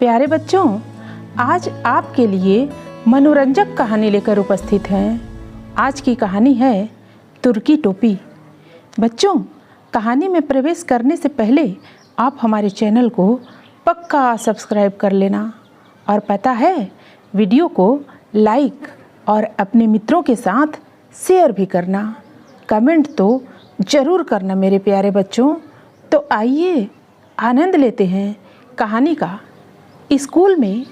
प्यारे बच्चों, आज आपके लिए मनोरंजक कहानी लेकर उपस्थित हैं। आज की कहानी है तुर्की टोपी। बच्चों, कहानी में प्रवेश करने से पहले आप हमारे चैनल को पक्का सब्सक्राइब कर लेना और पता है, वीडियो को लाइक और अपने मित्रों के साथ शेयर भी करना। कमेंट तो ज़रूर करना मेरे प्यारे बच्चों। तो आइए आनंद लेते हैं कहानी का। स्कूल में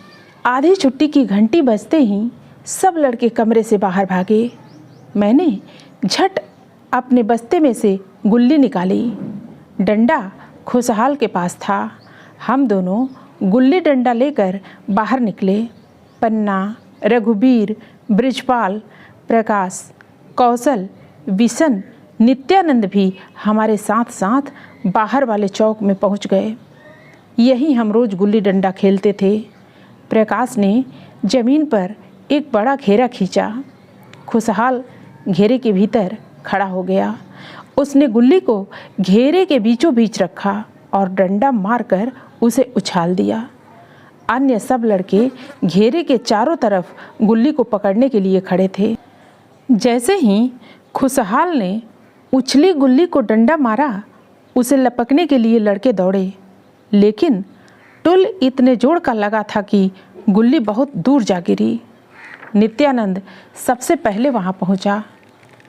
आधी छुट्टी की घंटी बजते ही सब लड़के कमरे से बाहर भागे। मैंने झट अपने बस्ते में से गुल्ली निकाली। डंडा खुशहाल के पास था। हम दोनों गुल्ली डंडा लेकर बाहर निकले। पन्ना, रघुबीर, बृजपाल, प्रकाश, कौशल, विशन, नित्यानंद भी हमारे साथ साथ बाहर वाले चौक में पहुंच गए। यही हम रोज़ गुल्ली डंडा खेलते थे। प्रकाश ने ज़मीन पर एक बड़ा घेरा खींचा। खुशहाल घेरे के भीतर खड़ा हो गया। उसने गुल्ली को घेरे के बीचों बीच रखा और डंडा मारकर उसे उछाल दिया। अन्य सब लड़के घेरे के चारों तरफ गुल्ली को पकड़ने के लिए खड़े थे। जैसे ही खुशहाल ने उछली गुल्ली को डंडा मारा, उसे लपकने के लिए लड़के दौड़े, लेकिन टुल इतने जोर का लगा था कि गुल्ली बहुत दूर जा गिरी। नित्यानंद सबसे पहले वहां पहुंचा।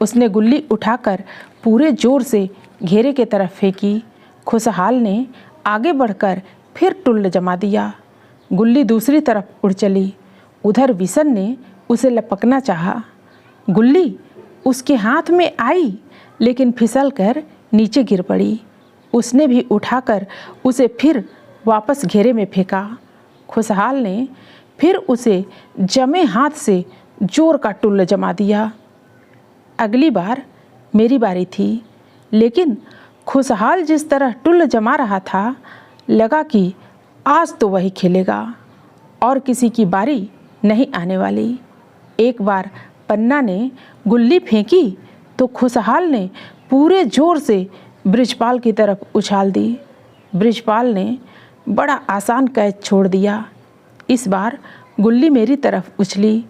उसने गुल्ली उठाकर पूरे जोर से घेरे के तरफ फेंकी। खुशहाल ने आगे बढ़कर फिर टुल जमा दिया। गुल्ली दूसरी तरफ उड़ चली। उधर विशन ने उसे लपकना चाहा। गुल्ली उसके हाथ में आई, लेकिन फिसलकर नीचे गिर पड़ी। उसने भी उठाकर उसे फिर वापस घेरे में फेंका। खुशहाल ने फिर उसे जमे हाथ से जोर का टुल्ल जमा दिया। अगली बार मेरी बारी थी, लेकिन खुशहाल जिस तरह टुल्ल जमा रहा था, लगा कि आज तो वही खेलेगा और किसी की बारी नहीं आने वाली। एक बार पन्ना ने गुल्ली फेंकी तो खुशहाल ने पूरे जोर से बृजपाल की तरफ उछाल दी। बृजपाल ने बड़ा आसान कैच छोड़ दिया। इस बार गुल्ली मेरी तरफ उछली।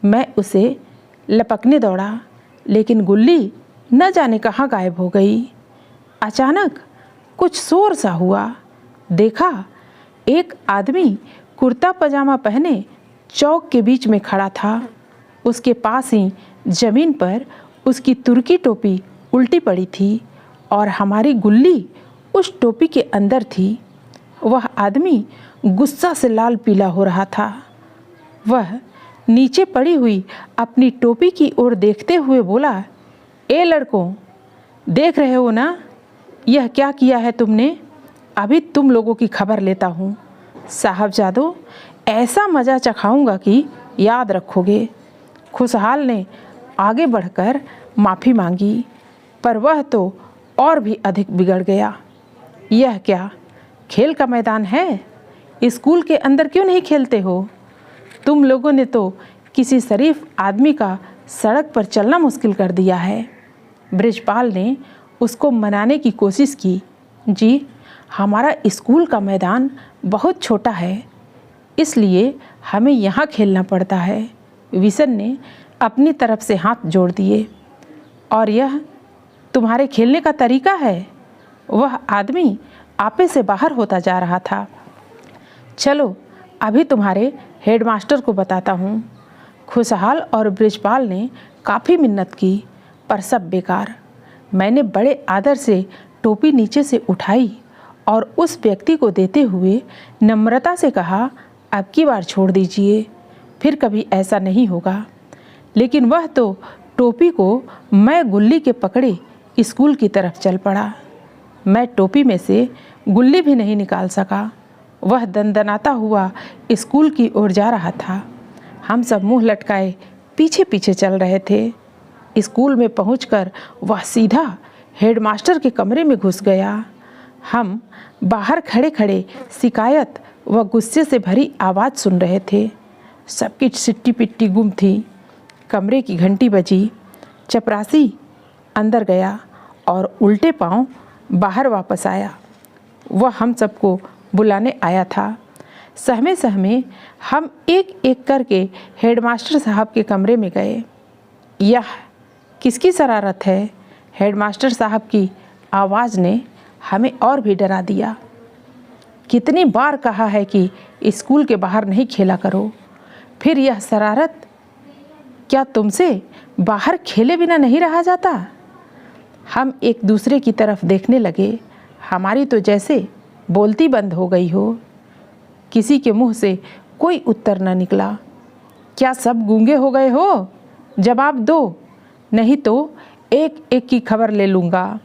मैं उसे लपकने दौड़ा, लेकिन गुल्ली न जाने कहाँ गायब हो गई। अचानक कुछ शोर सा हुआ। देखा, एक आदमी कुर्ता पजामा पहने चौक के बीच में खड़ा था। उसके पास ही जमीन पर उसकी तुर्की टोपी उल्टी पड़ी थी और हमारी गुल्ली उस टोपी के अंदर थी। वह आदमी गुस्सा से लाल पीला हो रहा था। वह नीचे पड़ी हुई अपनी टोपी की ओर देखते हुए बोला, ए लड़कों, देख रहे हो ना, यह क्या किया है तुमने? अभी तुम लोगों की खबर लेता हूँ। साहबजादों, ऐसा मज़ा चखाऊंगा कि याद रखोगे। खुशहाल ने आगे बढ़कर माफ़ी मांगी, पर वह तो और भी अधिक बिगड़ गया। यह क्या खेल का मैदान है? स्कूल के अंदर क्यों नहीं खेलते हो? तुम लोगों ने तो किसी शरीफ आदमी का सड़क पर चलना मुश्किल कर दिया है। बृजपाल ने उसको मनाने की कोशिश की। जी, हमारा स्कूल का मैदान बहुत छोटा है, इसलिए हमें यहाँ खेलना पड़ता है। विशन ने अपनी तरफ से हाथ जोड़ दिए। और यह तुम्हारे खेलने का तरीका है? वह आदमी आपे से बाहर होता जा रहा था। चलो, अभी तुम्हारे हेडमास्टर को बताता हूँ। खुशहाल और बृजपाल ने काफ़ी मिन्नत की, पर सब बेकार। मैंने बड़े आदर से टोपी नीचे से उठाई और उस व्यक्ति को देते हुए नम्रता से कहा, अब की बार छोड़ दीजिए, फिर कभी ऐसा नहीं होगा। लेकिन वह तो टोपी को मैं गुल्ली के पकड़े स्कूल की तरफ चल पड़ा। मैं टोपी में से गुल्ली भी नहीं निकाल सका। वह दंदनाता हुआ स्कूल की ओर जा रहा था। हम सब मुंह लटकाए पीछे पीछे चल रहे थे। स्कूल में पहुंचकर वह सीधा हेडमास्टर के कमरे में घुस गया। हम बाहर खड़े खड़े शिकायत व गुस्से से भरी आवाज़ सुन रहे थे। सबकी सिट्टी पिट्टी गुम थी। कमरे की घंटी बजी। चपरासी अंदर गया और उल्टे पांव बाहर वापस आया। वह हम सबको बुलाने आया था। सहमे सहमे हम एक एक करके हेडमास्टर साहब के कमरे में गए। यह किसकी शरारत है? हेडमास्टर साहब की आवाज़ ने हमें और भी डरा दिया। कितनी बार कहा है कि स्कूल के बाहर नहीं खेला करो, फिर यह शरारत। क्या तुमसे बाहर खेले बिना नहीं रहा जाता? हम एक दूसरे की तरफ देखने लगे। हमारी तो जैसे बोलती बंद हो गई हो। किसी के मुंह से कोई उत्तर न निकला। क्या सब गूंगे हो गए हो? जवाब दो, नहीं तो एक एक की खबर ले लूँगा।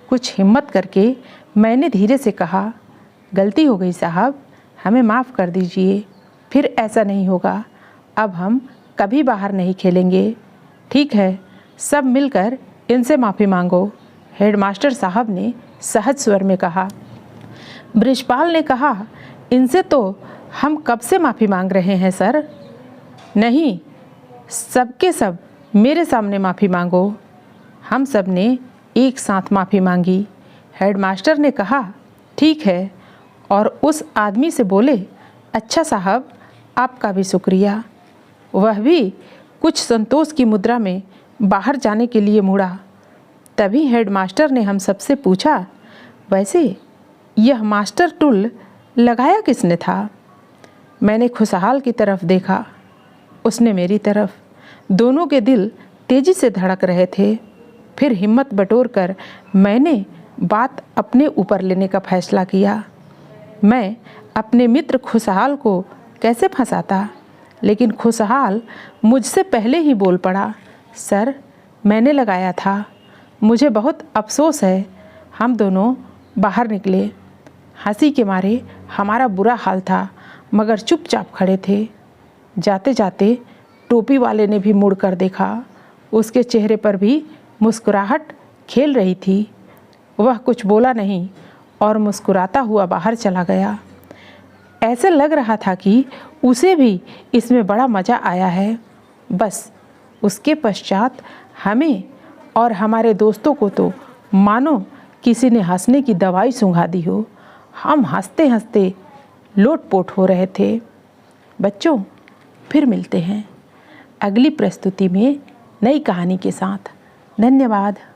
कुछ हिम्मत करके मैंने धीरे से कहा, गलती हो गई साहब, हमें माफ़ कर दीजिए, फिर ऐसा नहीं होगा। अब हम कभी बाहर नहीं खेलेंगे। ठीक है, सब मिलकर इनसे माफ़ी मांगो, हेडमास्टर साहब ने सहज स्वर में कहा। बृजपाल ने कहा, इनसे तो हम कब से माफ़ी मांग रहे हैं सर। नहीं, सबके सब मेरे सामने माफ़ी मांगो। हम सब ने एक साथ माफ़ी मांगी। हेडमास्टर ने कहा, ठीक है, और उस आदमी से बोले, अच्छा साहब, आपका भी शुक्रिया। वह भी कुछ संतोष की मुद्रा में बाहर जाने के लिए मुड़ा। तभी हेडमास्टर ने हम सबसे पूछा, वैसे यह मास्टर टूल लगाया किसने था? मैंने खुशहाल की तरफ देखा, उसने मेरी तरफ। दोनों के दिल तेजी से धड़क रहे थे। फिर हिम्मत बटोरकर मैंने बात अपने ऊपर लेने का फैसला किया। मैं अपने मित्र खुशहाल को कैसे फंसाता, लेकिन खुशहाल मुझसे पहले ही बोल पड़ा, सर, मैंने लगाया था, मुझे बहुत अफसोस है। हम दोनों बाहर निकले। हंसी के मारे हमारा बुरा हाल था, मगर चुपचाप खड़े थे। जाते जाते टोपी वाले ने भी मुड़कर देखा। उसके चेहरे पर भी मुस्कुराहट खेल रही थी। वह कुछ बोला नहीं और मुस्कुराता हुआ बाहर चला गया। ऐसे लग रहा था कि उसे भी इसमें बड़ा मज़ा आया है। बस उसके पश्चात हमें और हमारे दोस्तों को तो मानो किसी ने हंसने की दवाई सूंघा दी हो। हम हंसते हंसते लोटपोट हो रहे थे। बच्चों, फिर मिलते हैं अगली प्रस्तुति में नई कहानी के साथ। धन्यवाद।